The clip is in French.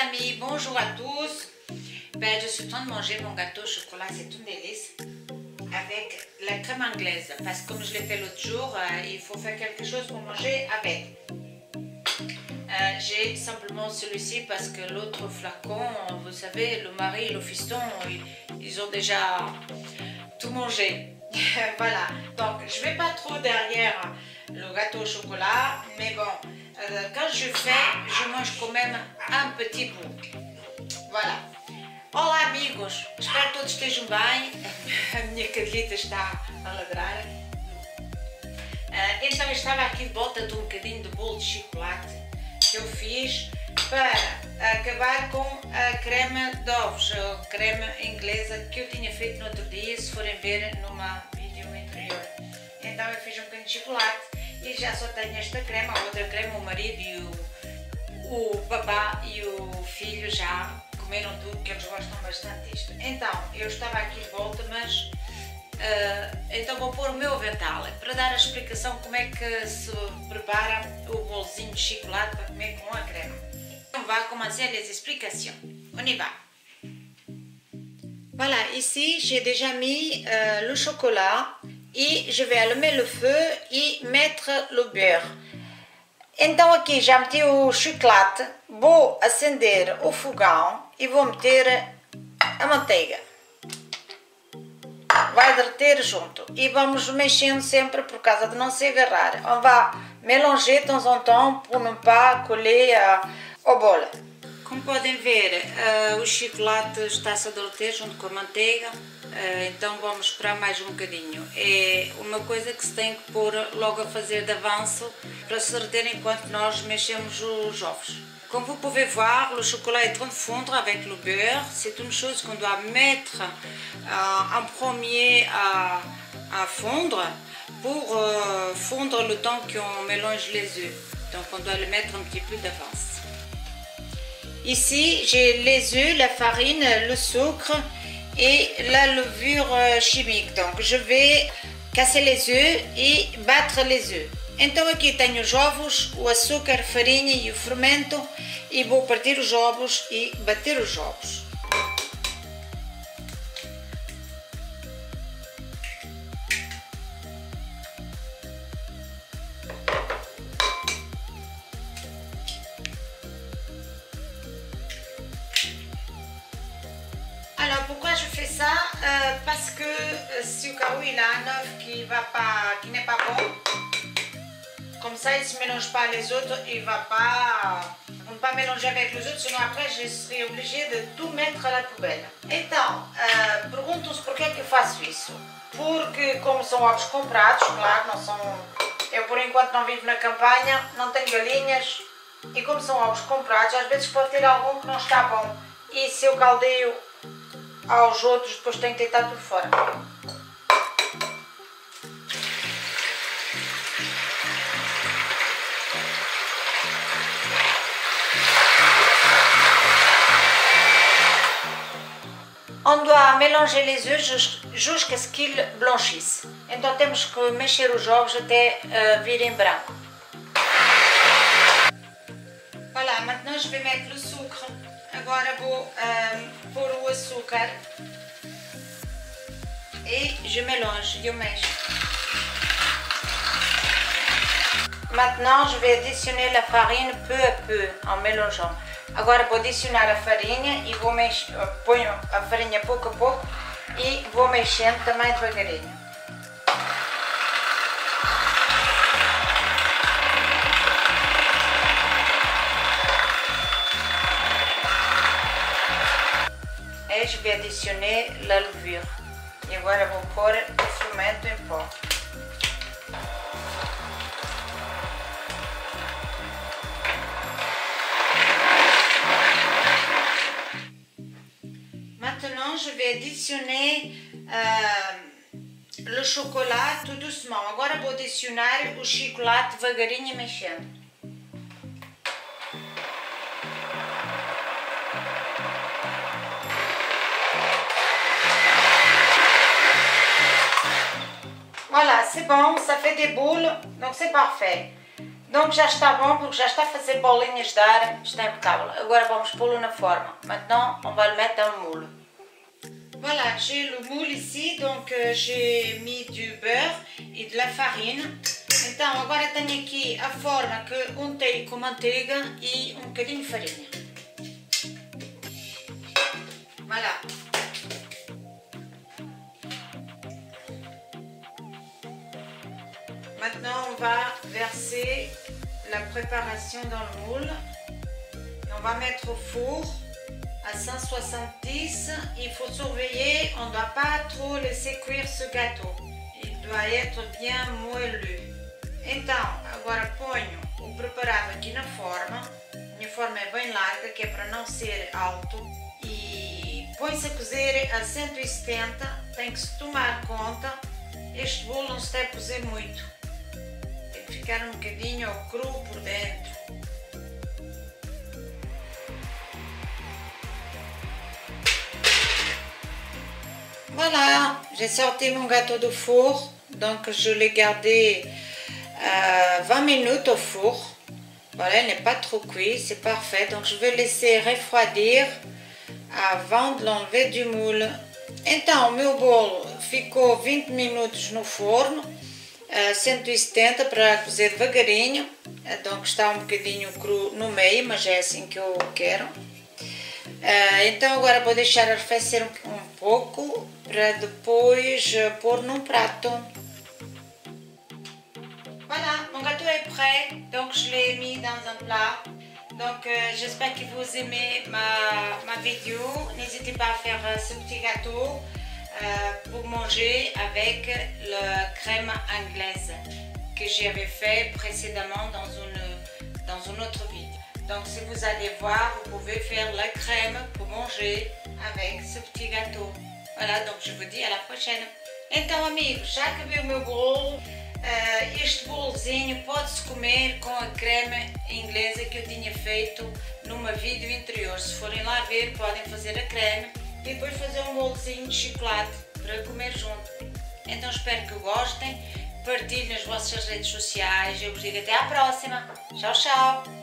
amis, bonjour à tous. Je suis en train de manger mon gâteau au chocolat, c'est une délice avec la crème anglaise parce que comme je l'ai fait l'autre jour, il faut faire quelque chose pour manger avec. J'ai simplement celui-ci parce que l'autre flacon, vous savez, le mari et le fiston, ils ont déjà tout mangé. Voilà, donc je vais pas trop derrière le gâteau au chocolat, mais bon, quand je fais, je mange quand même un petit bout. Voilà. Olá amigos, espero que todos estejam bem. A minha cadelita está a ladrar. Então eu estava aqui de volta de um bocadinho de bolo de chocolate que eu fiz para acabar com a creme de ovos, a creme inglesa que eu tinha feito no outro dia, se forem ver numa vídeo anterior. Então eu fiz um bocadinho de chocolate e já só tenho esta creme, a outra creme, o marido e o papá e o filho já comeram tudo, que eles gostam bastante disto. Então, eu estava aqui de volta, mas então vou pôr o meu avental para dar a explicação como é que se prepara o bolzinho de chocolate para comer com a crème. On va commencer les explications. On y va. Voilà, ici j'ai déjà mis le chocolat et je vais allumer le feu et mettre le beurre. Então aqui já meti o chocolate, vou acender o fogão e vou meter a manteiga. Vai derreter junto e vamos mexendo sempre por causa de não se agarrar. On va mélanger de temps en temps pour ne pas coller au bol. Como podem ver, o chocolate está-se a derreter junto com a manteiga, então vamos esperar mais um bocadinho. É uma coisa que se tem que pôr logo a fazer de avanço para se derreter enquanto nós mexemos os ovos. Comme vous pouvez voir, le chocolat est en train de fondre avec le beurre. C'est une chose qu'on doit mettre en premier à fondre pour fondre le temps qu'on mélange les œufs. Donc on doit le mettre un petit peu d'avance. Ici, j'ai les œufs, la farine, le sucre et la levure chimique. Donc je vais casser les œufs et battre les œufs. Então aqui tenho os ovos, o açúcar, farinha e o fermento e vou partir os ovos e bater os ovos. Alors pourquoi je fais ça? Parce que si au cas où il a un œuf qui n'est pas bon, comme ça, il ne se mélange pas les autres, il va pas, on ne va pas mélanger avec les autres, sinon après je serai obligée de tout mettre à la poubelle. Então, perguntam-se porquê que eu faço isso. Porque como são ovos comprados, claro, não são, eu por enquanto não vivo na campanha, não tenho galinhas, e como são ovos comprados, às vezes pode ter algum que não está bom. E se eu caldeio aos outros, depois tenho que deitar tudo fora. On doit mélanger les œufs jusqu'à ce qu'ils blanchissent. Então temos que mexer os ovos até virem branco. Voilà, maintenant je vais mettre le sucre. Agora vou pôr o açúcar. Et je mélange, eu mexo. Maintenant je vais additionner la farine peu à peu en mélangeant. Agora vou adicionar a farinha e vou ponho a farinha pouco a pouco e vou mexendo também devagarinho. E je vais additionner la levure. E agora vou pôr o fermento em pó. Maintenant, je vais additionner le chocolat tout doucement. Agora vou adicionar o chocolate devagarinho mexendo. Voilà, c'est bon, ça fait des boules, donc c'est parfait. Donc já está bom, porque já está a fazer bolinhas de ar, está impecável. Agora vamos pô-lo na forma. Maintenant, on va le mettre dans le moule. Voilà, j'ai le moule ici, donc j'ai mis du beurre e de la farine. Então agora tenho aqui a forma que untei com manteiga e um bocadinho de farinha. Voilà. Maintenant on va verser la préparation dans le moule. Et on va mettre au four à 170. Il faut surveiller, on ne doit pas trop laisser cuire ce gâteau. Il doit être bien moelleux. Então, agora ponho o preparado aqui na forma. Minha forma é bem larga, que é para não ser alto. E põe-se a cozer a 170. Tem que se tomar conta. Este bolo não se deve cozer muito. Tem que ficar um bocadinho cru por dentro. Voilà, j'ai sorti mon gâteau du four, donc je l'ai gardé 20 minutes au four. Voilà, il n'est pas trop cuit, c'est parfait. Donc je vais laisser refroidir avant de l'enlever du moule. Então, o meu bolo ficou 20 minutos no forno, 170 para cozer devagarinho. Donc está um bocadinho cru no meio, mas é assim que eu quero. Então agora vou deixar arrefecer um pouco para depois pôr num prato. Voilà, mon gâteau est prêt, donc je l'ai mis dans un plat. Donc j'espère que vous aimez ma vidéo. N'hésitez pas à faire ce petit gâteau pour manger avec la crème anglaise que j'avais fait précédemment dans une autre vidéo. Donc si vous allez voir, vous pouvez faire la crème pour manger avec ce petit gâteau. Voilà, donc je vous dis à la prochaine. Então amigos, já acabei o meu bolo. Este bolozinho pode-se comer com a creme inglesa que eu tinha feito numa vídeo anterior. Se forem lá ver, podem fazer a creme e depois fazer um bolozinho de chocolate para comer junto. Então espero que gostem, partilhem nas vossas redes sociais. Eu vos digo até à próxima. Tchau, tchau!